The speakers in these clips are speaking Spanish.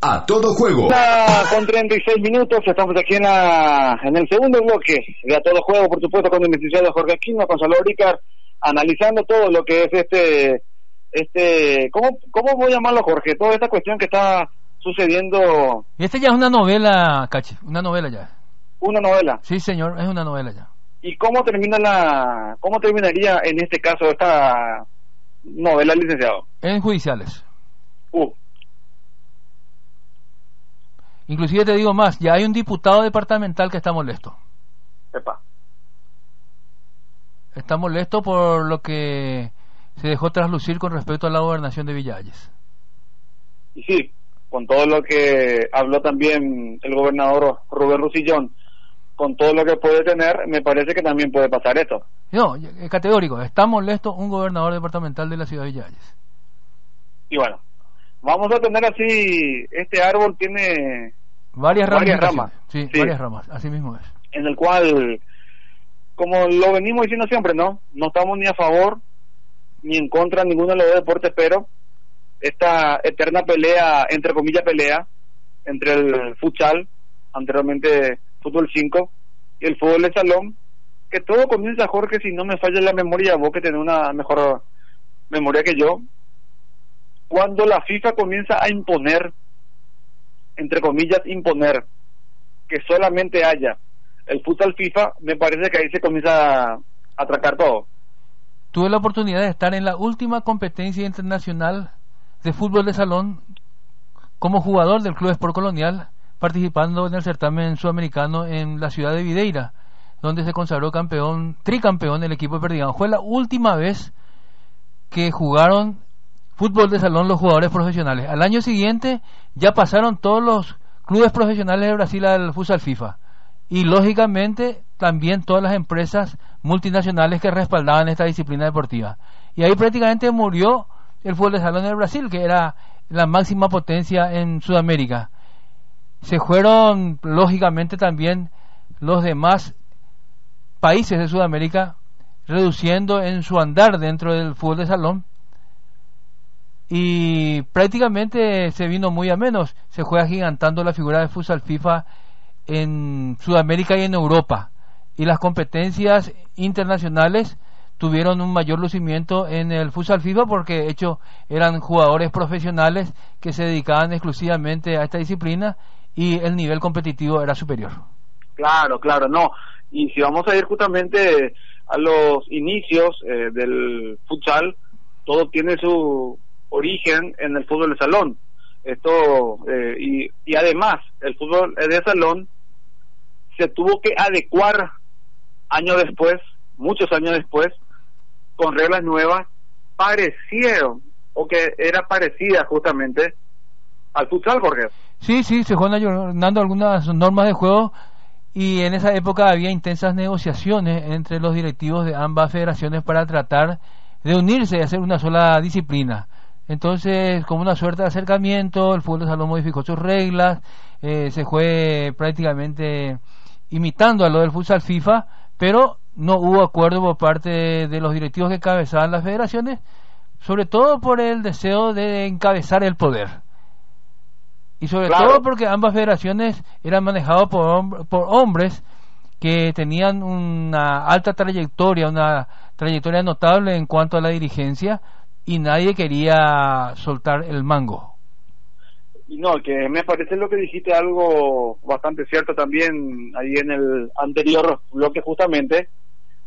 A Todo Juego. Con 36 minutos, estamos aquí en el segundo bloque de A Todo Juego, por supuesto, con el licenciado Jorge Aquino, con Salvador Ricard, analizando todo lo que es ¿cómo voy a llamarlo, Jorge? Toda esta cuestión que está sucediendo. Ya es una novela, Cachi, una novela ya. ¿Una novela? Sí, señor, es una novela ya. ¿Y cómo terminaría en este caso esta novela, licenciado? En judiciales. Inclusive te digo más, ya hay un diputado departamental que está molesto. Epa. Está molesto por lo que se dejó traslucir con respecto a la gobernación de Villalles. Y sí, con todo lo que habló también el gobernador Rubén Rusillón, con todo lo que puede tener, me parece que también puede pasar esto. No, es categórico, está molesto un gobernador departamental de la ciudad de Villalles. Y bueno, vamos a tener así, este árbol tiene varias ramas. Sí, varias ramas, así mismo es. En el cual, como lo venimos diciendo siempre, no estamos ni a favor ni en contra de ninguno de los dos deportes, pero esta eterna pelea, entre comillas pelea, entre el futsal, anteriormente fútbol 5, y el fútbol de salón, que todo comienza, Jorge, si no me falla la memoria, vos que tenés una mejor memoria que yo, cuando la FIFA comienza a imponer, entre comillas imponer, que solamente haya el futsal FIFA, me parece que ahí se comienza a atracar todo. Tuve la oportunidad de estar en la última competencia internacional de fútbol de salón como jugador del Club Sport Colonial, participando en el certamen sudamericano en la ciudad de Videira, donde se consagró tricampeón el equipo de Perdigão. Fue la última vez que jugaron fútbol de salón los jugadores profesionales. Al año siguiente ya pasaron todos los clubes profesionales de Brasil al futsal FIFA, y lógicamente también todas las empresas multinacionales que respaldaban esta disciplina deportiva, y ahí prácticamente murió el fútbol de salón en Brasil, que era la máxima potencia en Sudamérica. Se fueron lógicamente también los demás países de Sudamérica reduciendo en su andar dentro del fútbol de salón, y prácticamente se vino muy a menos. Se fue agigantando la figura de futsal FIFA en Sudamérica y en Europa, y las competencias internacionales tuvieron un mayor lucimiento en el futsal FIFA, porque de hecho eran jugadores profesionales que se dedicaban exclusivamente a esta disciplina y el nivel competitivo era superior. Claro, no. Y si vamos a ir justamente a los inicios del futsal, todo tiene su origen en el fútbol de salón. Y además el fútbol de salón se tuvo que adecuar muchos años después, con reglas nuevas, parecieron, o que era parecida justamente al futsal, Jorge. Sí, se fueron ayornando algunas normas de juego, y en esa época había intensas negociaciones entre los directivos de ambas federaciones para tratar de unirse y hacer una sola disciplina. Entonces, como una suerte de acercamiento, el fútbol de salón modificó sus reglas, se fue prácticamente imitando a lo del futsal FIFA, pero no hubo acuerdo por parte de los directivos que encabezaban las federaciones, sobre todo por el deseo de encabezar el poder, y sobre todo porque ambas federaciones eran manejadas por hombres que tenían una alta trayectoria, una trayectoria notable en cuanto a la dirigencia, y nadie quería soltar el mango. No, que me parece lo que dijiste algo bastante cierto también ahí en el anterior bloque, justamente,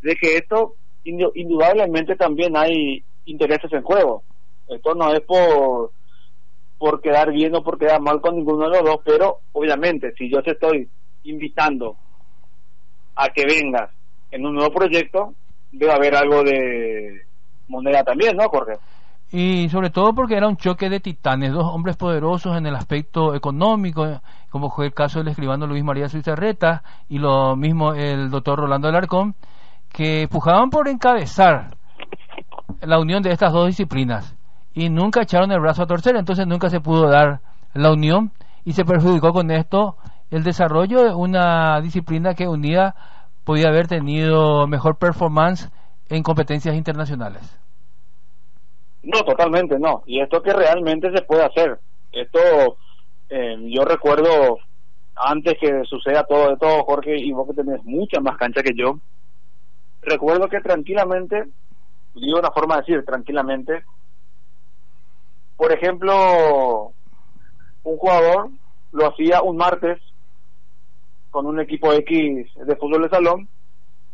de que esto indudablemente también hay intereses en juego. Esto no es por quedar bien o por quedar mal con ninguno de los dos, pero obviamente si yo te estoy invitando a que vengas en un nuevo proyecto, debe haber algo de moneda también, ¿no, Jorge? Y sobre todo porque era un choque de titanes, dos hombres poderosos en el aspecto económico, como fue el caso del escribano Luis María Suizarreta y lo mismo el doctor Rolando Alarcón, que pujaban por encabezar la unión de estas dos disciplinas y nunca echaron el brazo a torcer. Entonces nunca se pudo dar la unión, y se perjudicó con esto el desarrollo de una disciplina que unida podía haber tenido mejor performance en competencias internacionales. No, totalmente no. Y esto que realmente se puede hacer. Esto Yo recuerdo, antes que suceda todo esto, Jorge, y vos que tenés mucha más cancha que yo, recuerdo que tranquilamente, digo una forma de decir tranquilamente, por ejemplo, un jugador lo hacía un martes con un equipo X de fútbol de salón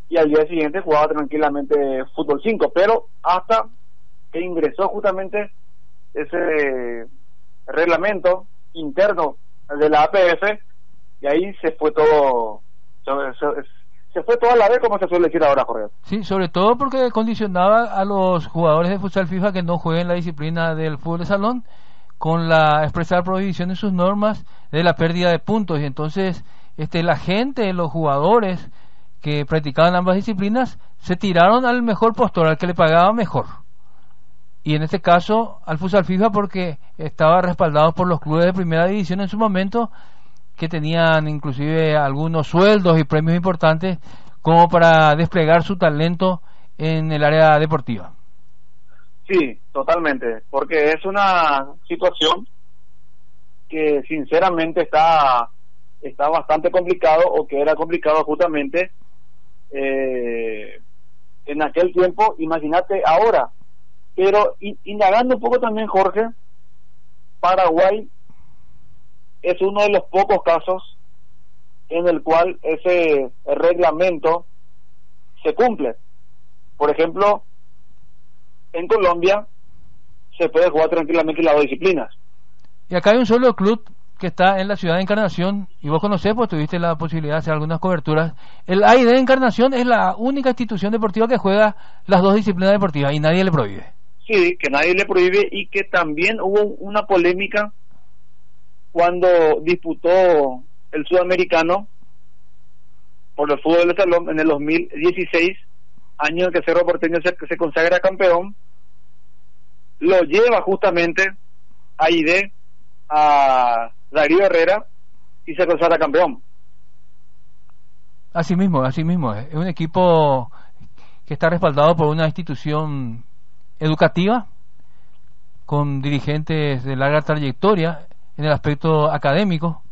y al día siguiente jugaba tranquilamente fútbol 5, pero hasta que ingresó justamente ese reglamento interno de la APF, y ahí se fue todo, se fue toda la vez, como se suele decir ahora, Jorge. Sí, sobre todo porque condicionaba a los jugadores de futsal FIFA que no jueguen la disciplina del fútbol de salón con la expresar prohibición en sus normas de la pérdida de puntos, y entonces la gente, los jugadores que practicaban ambas disciplinas se tiraron al mejor postor, al que le pagaba mejor, y en este caso al futsal FIFA, porque estaba respaldado por los clubes de primera división en su momento, que tenían inclusive algunos sueldos y premios importantes como para desplegar su talento en el área deportiva. Sí, totalmente, porque es una situación que sinceramente está bastante complicado, o que era complicado justamente en aquel tiempo, imagínate ahora. Pero indagando un poco también, Jorge, Paraguay es uno de los pocos casos en el cual ese reglamento se cumple. Por ejemplo, en Colombia se puede jugar tranquilamente las dos disciplinas. Y acá hay un solo club que está en la ciudad de Encarnación, y vos conocés, pues tuviste la posibilidad de hacer algunas coberturas. El AID de Encarnación es la única institución deportiva que juega las dos disciplinas deportivas y nadie le prohíbe. Sí, que nadie le prohíbe, y que también hubo una polémica cuando disputó el sudamericano por el fútbol de salón en el 2016, año en que Cerro Porteño se consagra campeón. Lo lleva justamente a ID, a Darío Herrera, y se consagra campeón. Así mismo es un equipo que está respaldado por una institución educativa con dirigentes de larga trayectoria en el aspecto académico.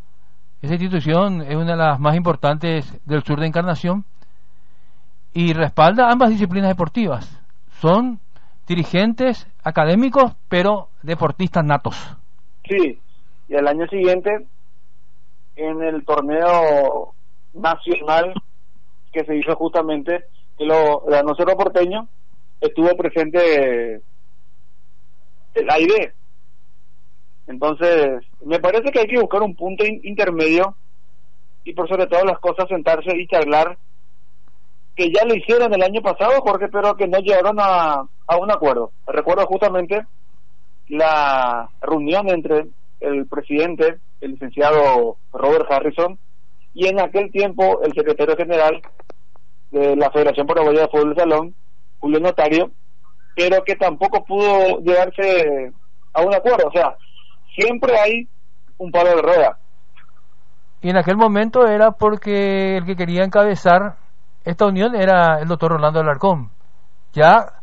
Esa institución es una de las más importantes del sur de Encarnación y respalda ambas disciplinas deportivas. Son dirigentes académicos, pero deportistas natos. Sí, y al año siguiente, en el torneo nacional que se hizo justamente, que lo ganó Cerro Porteño, estuvo presente el AID. Entonces, me parece que hay que buscar un punto intermedio, y por sobre todas las cosas sentarse y charlar, que ya lo hicieron el año pasado, Jorge, pero que no llegaron a un acuerdo. Recuerdo justamente la reunión entre el presidente, el licenciado Robert Harrison, y en aquel tiempo el secretario general de la Federación Paraguaya de Fútbol de Salón, Julio Notario, pero que tampoco pudo llegarse a un acuerdo. O sea, siempre hay un palo de rueda. Y en aquel momento era porque el que quería encabezar esta unión era el doctor Rolando Alarcón, ya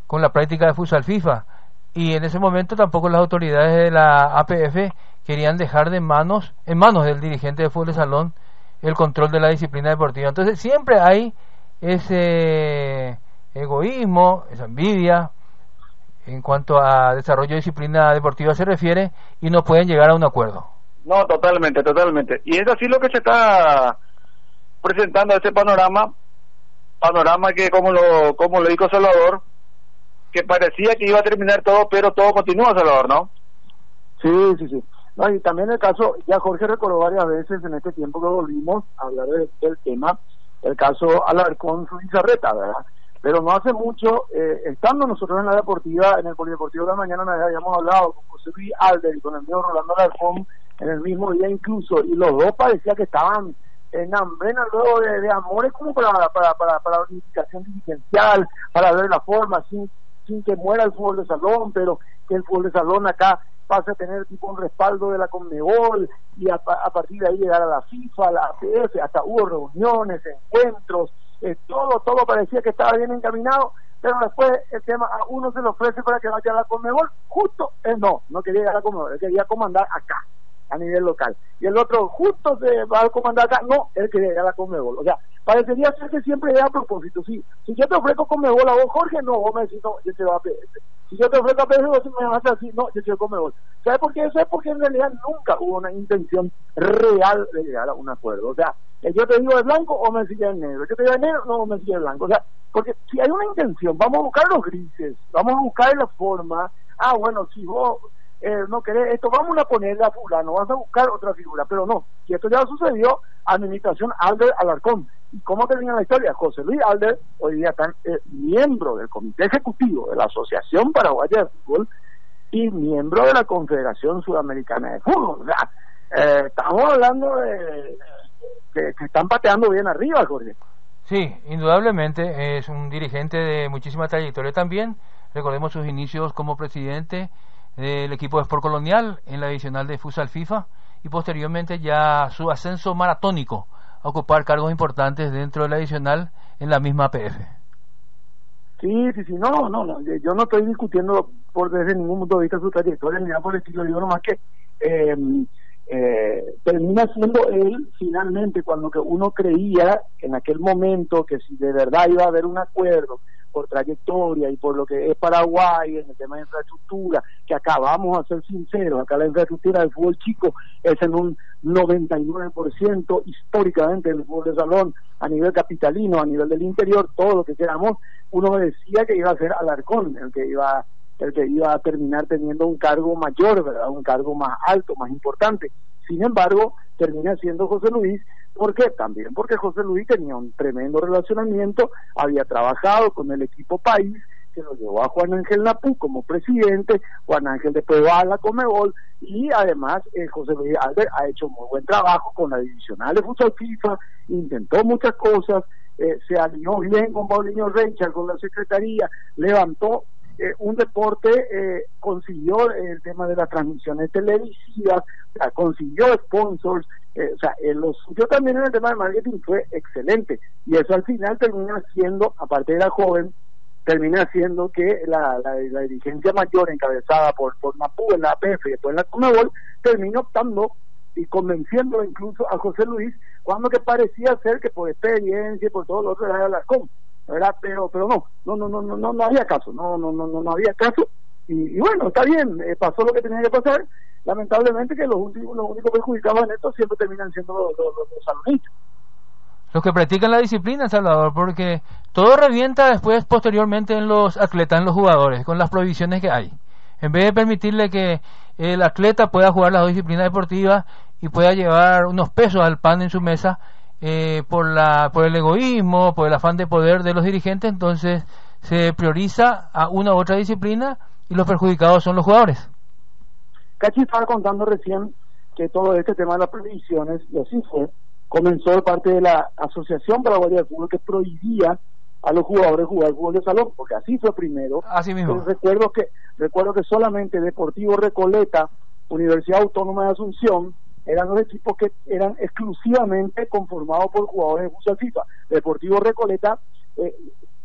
con la práctica de futsal FIFA, y en ese momento tampoco las autoridades de la APF querían dejar en manos del dirigente de fútbol de salón el control de la disciplina deportiva. Entonces siempre hay ese egoísmo, esa envidia en cuanto a desarrollo de disciplina deportiva se refiere, y no pueden llegar a un acuerdo. No, totalmente. Y es así lo que se está presentando, ese panorama que como lo dijo Salvador, que parecía que iba a terminar todo, pero todo continúa, Salvador, ¿no? Sí. No, y también el caso, ya Jorge recordó varias veces en este tiempo que volvimos a hablar del tema, el caso Alarcón Zubizarreta, ¿verdad? Pero no hace mucho, estando nosotros en la deportiva, en el Polideportivo de la mañana, nos habíamos hablado con José Luis Alder y con el mío Rolando Alarcón en el mismo día incluso, y los dos parecía que estaban en hambrena luego de amores, como para unificación dirigencial, para ver la forma, sin que muera el fútbol de salón, pero que el fútbol de salón acá pase a tener tipo un respaldo de la Conmebol, y a partir de ahí llegar a la FIFA, a la APF, hasta hubo reuniones, encuentros, todo parecía que estaba bien encaminado, pero después el tema a uno se le ofrece para que vaya a la Conmebol, justo él no quería llegar a la Conmebol, él quería comandar acá a nivel local. Y el otro justo se va a comandar acá, no, él quería ir a la Conmebol. O sea, parecería ser que siempre es a propósito. Si yo te ofrezco Conmebol a vos, Jorge, no, vos me decís, no, yo te voy a PS. Si yo te ofrezco a PS, vos me vas a decir, no, yo te voy a Conmebol. ¿Sabes por qué? Eso es porque en realidad nunca hubo una intención real de llegar a un acuerdo. O sea, yo te digo de blanco o me decís de negro. Yo te digo de negro, no, me decís de blanco. O sea, porque si hay una intención, vamos a buscar los grises, vamos a buscar la forma. Bueno, si vos no querés esto, vamos a ponerle a fulano, vas a buscar otra figura, pero no, y esto ya sucedió a administración Alder Alarcón. ¿Y cómo termina la historia? José Luis Alder hoy día está miembro del comité ejecutivo de la Asociación Paraguaya de Fútbol y miembro de la Confederación Sudamericana de Fútbol. O sea, estamos hablando de que están pateando bien arriba, Jorge. Sí, indudablemente es un dirigente de muchísima trayectoria también. Recordemos sus inicios como presidente del equipo de Sport Colonial en la divisional de Futsal FIFA y posteriormente ya su ascenso maratónico a ocupar cargos importantes dentro de la divisional en la misma APF. Sí, no, yo no estoy discutiendo desde ningún punto de vista su trayectoria ni nada por el estilo, digo nomás que termina siendo él finalmente cuando que uno creía en aquel momento que si de verdad iba a haber un acuerdo por trayectoria y por lo que es Paraguay en el tema de infraestructura, que acá vamos a ser sinceros, acá la infraestructura del fútbol chico es en un 99% históricamente del fútbol de salón, a nivel capitalino, a nivel del interior, todo lo que queramos, uno decía que iba a ser Alarcón el que iba a terminar teniendo un cargo mayor, ¿verdad? Un cargo más alto, más importante. Sin embargo, termina siendo José Luis. ¿Por qué? También porque José Luis tenía un tremendo relacionamiento, había trabajado con el equipo país, que lo llevó a Juan Ángel Napú como presidente, Juan Ángel después va a la Conmebol, y además José Luis Alder ha hecho muy buen trabajo con la divisional de Futsal FIFA, intentó muchas cosas, se alineó bien con Paulinho Reichard, con la secretaría, levantó un deporte, consiguió el tema de las transmisiones televisivas, consiguió sponsors, lo suyo también en el tema de marketing fue excelente, y eso al final termina siendo, aparte de la joven, termina siendo que la dirigencia mayor encabezada por Napú en la APF y después en la Conmebol terminó optando y convenciendo incluso a José Luis cuando que parecía ser que por experiencia y por todo lo otro era Alarcón, ¿verdad? Pero no había caso, no había caso, y bueno, está bien, pasó lo que tenía que pasar. Lamentablemente que los únicos perjudicados en esto siempre terminan siendo los salonistas, los que practican la disciplina, Salvador, porque todo revienta después, posteriormente, en los atletas, en los jugadores, con las prohibiciones que hay. En vez de permitirle que el atleta pueda jugar las dos disciplinas deportivas y pueda llevar unos pesos al pan en su mesa, por el egoísmo, por el afán de poder de los dirigentes, entonces se prioriza a una u otra disciplina y los perjudicados son los jugadores. Cachi estaba contando recién que todo este tema de las prohibiciones, y así fue, comenzó de parte de la Asociación Paraguaya de Fútbol, que prohibía a los jugadores jugar fútbol de salón, porque así fue primero. Así mismo. Recuerdo que solamente Deportivo Recoleta, Universidad Autónoma de Asunción, eran los equipos que eran exclusivamente conformados por jugadores de futsal FIFA. Deportivo Recoleta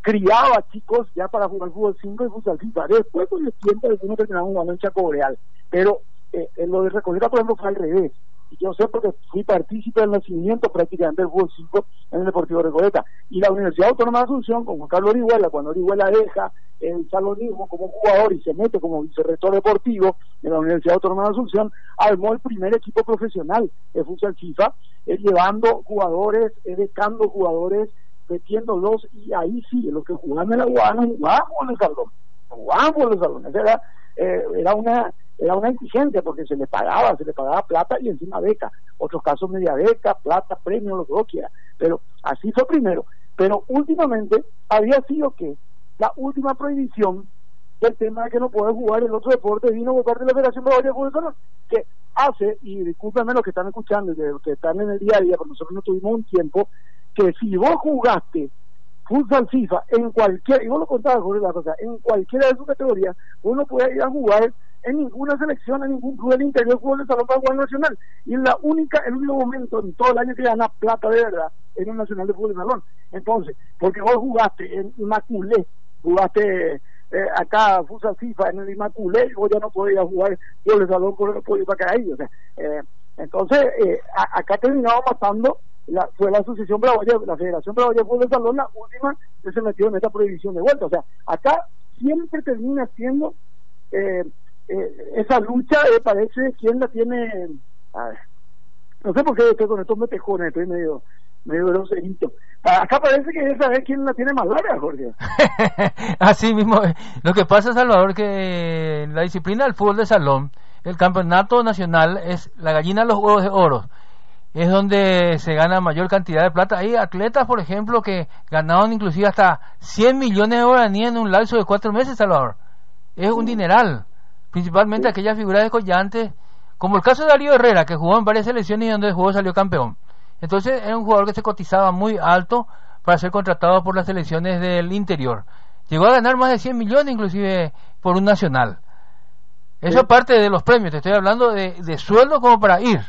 criaba chicos ya para jugar fútbol 5 y futsal FIFA. Después, con el tiempo, algunos terminaron jugando en Chaco Boreal. Pero en lo de Recoleta, por ejemplo, fue al revés. Y yo sé porque fui partícipe del nacimiento prácticamente del fútbol 5 en el Deportivo Recoleta. Y la Universidad Autónoma de Asunción, con Juan Carlos Orihuela, cuando Orihuela deja el salonismo como jugador y se mete como vicerrector deportivo en la Universidad Autónoma de Asunción, armó el primer equipo profesional de futsal FIFA, llevando jugadores, becando jugadores, metiéndolos, y ahí sí, los que jugaban en la Guadana jugaban en el salón, era una exigencia porque se le pagaba plata y encima beca, otros casos media beca, plata, premio, lo que vos quieras, pero así fue primero. Pero últimamente había sido que la última prohibición del tema de que no puede jugar el otro deporte vino por parte de la Federación Paraguaya de Fútbol Salón, que hace, y discúlpenme los que están escuchando y los que están en el día a día, porque nosotros no tuvimos un tiempo, que si vos jugaste futsal FIFA en cualquier, y vos lo contabas, Jorge, la cosa, en cualquiera de sus categorías, vos no podías ir a jugar en ninguna selección, en ningún club del interior del fútbol de salón para jugar nacional, y el único momento en todo el año que gana plata de verdad era el nacional de fútbol de salón. Entonces, porque vos jugaste en Inmaculé, jugaste acá futsal FIFA en el Inmaculé, vos ya no podías jugar fútbol de salón por el apoyo para caer ahí. O sea, Entonces, acá terminaba matando, fue la Asociación Paraguaya, la Federación Paraguaya de Fútbol de Salón, la última que se metió en esta prohibición de vuelta. O sea, acá siempre termina siendo esa lucha, parece quién la tiene. A ver, no sé por qué estoy con estos metejones, estoy medio groserito. Acá parece que es saber quién la tiene más larga, Jorge. Así mismo. Lo que pasa, Salvador, que en la disciplina del fútbol de salón, el campeonato nacional es la gallina de los huevos de oro. Es donde se gana mayor cantidad de plata. Hay atletas, por ejemplo, que ganaron inclusive hasta 100 millones de guaraníes en un lapso de 4 meses, Salvador. Es un dineral. Principalmente aquellas figuras descollantes, como el caso de Darío Herrera, que jugó en varias selecciones y donde jugó salió campeón. Entonces era un jugador que se cotizaba muy alto para ser contratado por las selecciones del interior. Llegó a ganar más de 100 millones inclusive por un nacional. Eso aparte de los premios, te estoy hablando de sueldo como para ir.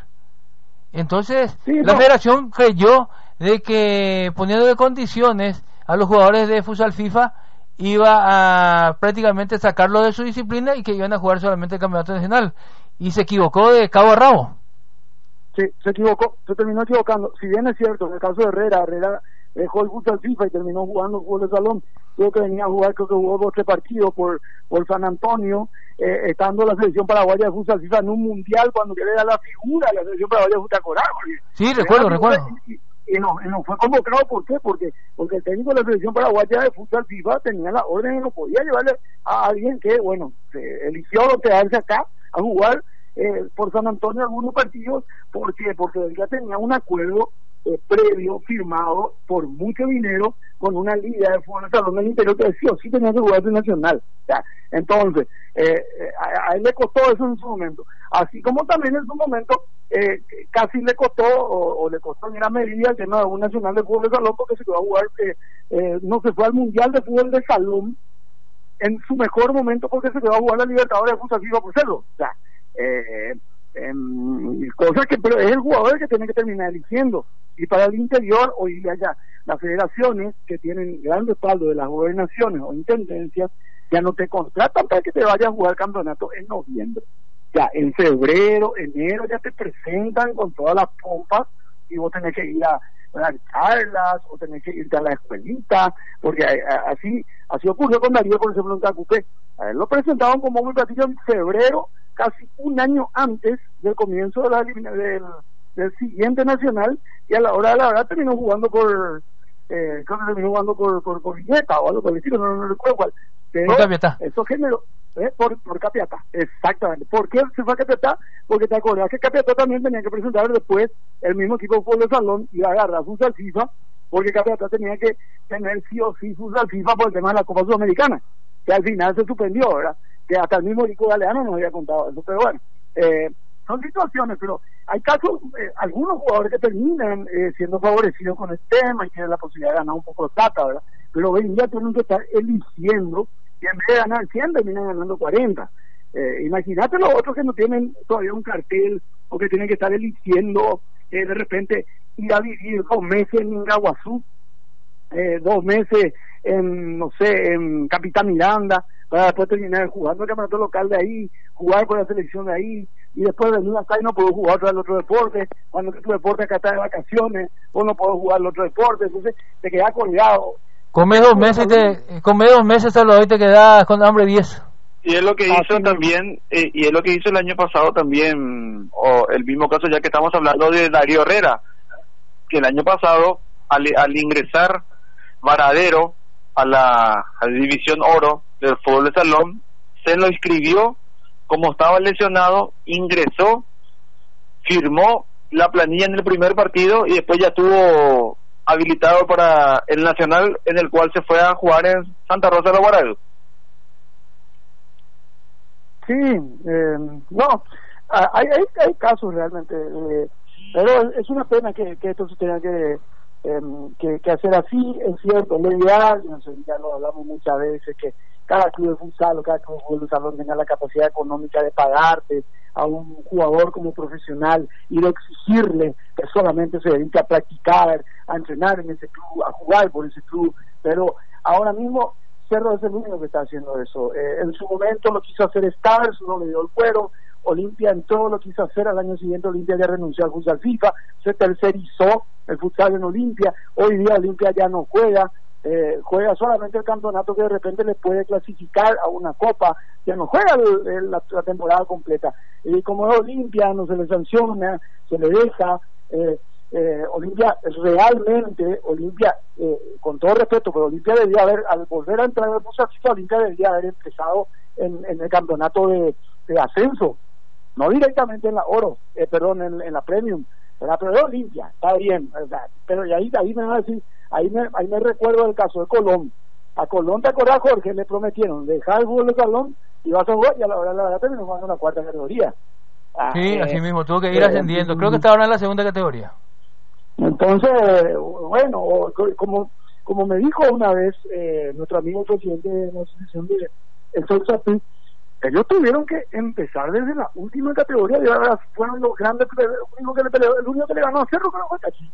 Entonces la federación creyó de que poniendo de condiciones a los jugadores de futsal FIFA iba a prácticamente sacarlo de su disciplina y que iban a jugar solamente el campeonato nacional, y se equivocó de cabo a rabo. Sí, se equivocó, se terminó equivocando. Si bien es cierto, en el caso de Herrera dejó el futsal FIFA y terminó jugando fútbol de salón. Creo que venía a jugar, creo que jugó 2 o 3 partidos por San Antonio, estando la selección paraguaya de futsal FIFA en un mundial, cuando que era la figura de la selección paraguaya de futsal coral. Sí, recuerdo. Y no fue convocado. ¿Por qué? Porque el técnico de la selección paraguaya de futsal FIFA tenía la orden y no podía llevarle a alguien que, bueno, se eligió quedarse acá a jugar por San Antonio algunos partidos. Porque él ya tenía un acuerdo previo, firmado por mucho dinero, con una liga de fútbol de salón del interior que decía, sí tenía que jugar nacional. ¿Ya? Entonces, a él le costó eso en su momento. Así como también en su momento casi le costó, o le costó en gran medida el tema de un nacional de fútbol de salón, porque se quedó a jugar, no se fue al mundial de fútbol de salón en su mejor momento, porque se quedó a jugar la Libertadores de futsal FIFA por serlo. O sea, cosas que, pero es el jugador que tiene que terminar eligiendo. Y para el interior, hoy allá las federaciones que tienen gran respaldo de las gobernaciones o intendencias ya no te contratan para que te vayas a jugar campeonato en noviembre. Ya en febrero, enero ya te presentan con todas las pompas y vos tenés que ir a dar charlas o tenés que irte a la escuelita, porque así ocurrió con Darío, por ejemplo, en Cacupé. A él lo presentaron como un platillo en febrero, casi un año antes del comienzo del siguiente nacional, y a la hora de la verdad terminó jugando por Villeta o algo por el estilo, no recuerdo cuál, pero eso generó por Capiatá, exactamente. ¿Por qué se fue a Capiatá? Porque te acordás que Capiatá también tenía que presentar después el mismo equipo de fútbol de salón y agarrar futsal FIFA, porque Capiatá tenía que tener sí o sí futsal FIFA por el tema de la Copa Sudamericana, que al final se suspendió, ¿verdad? Que hasta el mismo Rico Galeano nos había contado eso. Pero bueno, son situaciones, pero hay casos, algunos jugadores que terminan siendo favorecidos con el tema y tienen la posibilidad de ganar un poco de plata, ¿verdad? Pero hoy en día tienen que estar eligiendo, y en vez de ganar 100 terminan ganando 40. Imagínate los otros que no tienen todavía un cartel, o que tienen que estar eligiendo de repente ir a vivir 2 meses en Ingaguazú, 2 meses en Capitán Miranda, para después terminar jugando el campeonato local de ahí, jugar por la selección de ahí, y después venir acá y no puedo jugar otra del otro deporte, cuando que tu deporte acá está de vacaciones, o no puedo jugar el otro deporte, entonces te quedas colgado. Come 2 meses, Salvador, y te quedas con hambre 10. Y es lo que hizo también, y es lo que hizo el año pasado también, o el mismo caso ya que estamos hablando de Darío Herrera, que el año pasado al ingresar Varadero a la división oro del fútbol de salón, se lo inscribió, como estaba lesionado, ingresó, firmó la planilla en el primer partido y después ya estuvo habilitado para el nacional, en el cual se fue a jugar en Santa Rosa de los Guarados. Sí, no, hay casos realmente, pero es una pena que esto se tenga que hacer así. Es cierto, lo ideal, no sé, ya lo hablamos muchas veces, que cada club de futsal o cada club de fútbol de salón tenga la capacidad económica de pagarte a un jugador como profesional y de exigirle que solamente se dedique a practicar, a entrenar en ese club, a jugar por ese club. Pero ahora mismo Cerro es el único que está haciendo eso. En su momento lo quiso hacer Stars, no le dio el cuero. Olimpia en todo lo quiso hacer. Al año siguiente Olimpia ya renunció al futsal FIFA, se tercerizó el futsal en Olimpia. Hoy día Olimpia ya no juega, juega solamente el campeonato que de repente le puede clasificar a una copa, ya no juega la temporada completa. Y como es Olimpia, no se le sanciona, se le deja. Olimpia realmente, con todo respeto, pero Olimpia debería haber, al volver a entrar en el futsal FIFA, Olimpia debería haber empezado en el campeonato de ascenso, no directamente en la oro, en la premium, ¿verdad? Pero es Olimpia, está bien, ¿verdad? Pero y ahí me va a decir, ahí me recuerdo el caso de Colón. A Colón, ¿te acordás, Jorge? Le prometieron dejar el fútbol de salón y vas a jugar, y a la verdad terminó jugando en la cuarta categoría. Sí, así mismo, tuvo que ir ascendiendo. Creo que está ahora en la segunda categoría. Entonces, bueno, como me dijo una vez nuestro amigo presidente de la asociación de el Sol Sapí, ellos tuvieron que empezar desde la última categoría, y ahora fueron los grandes, el único que le ganó a Cerro, que no fue Cachí.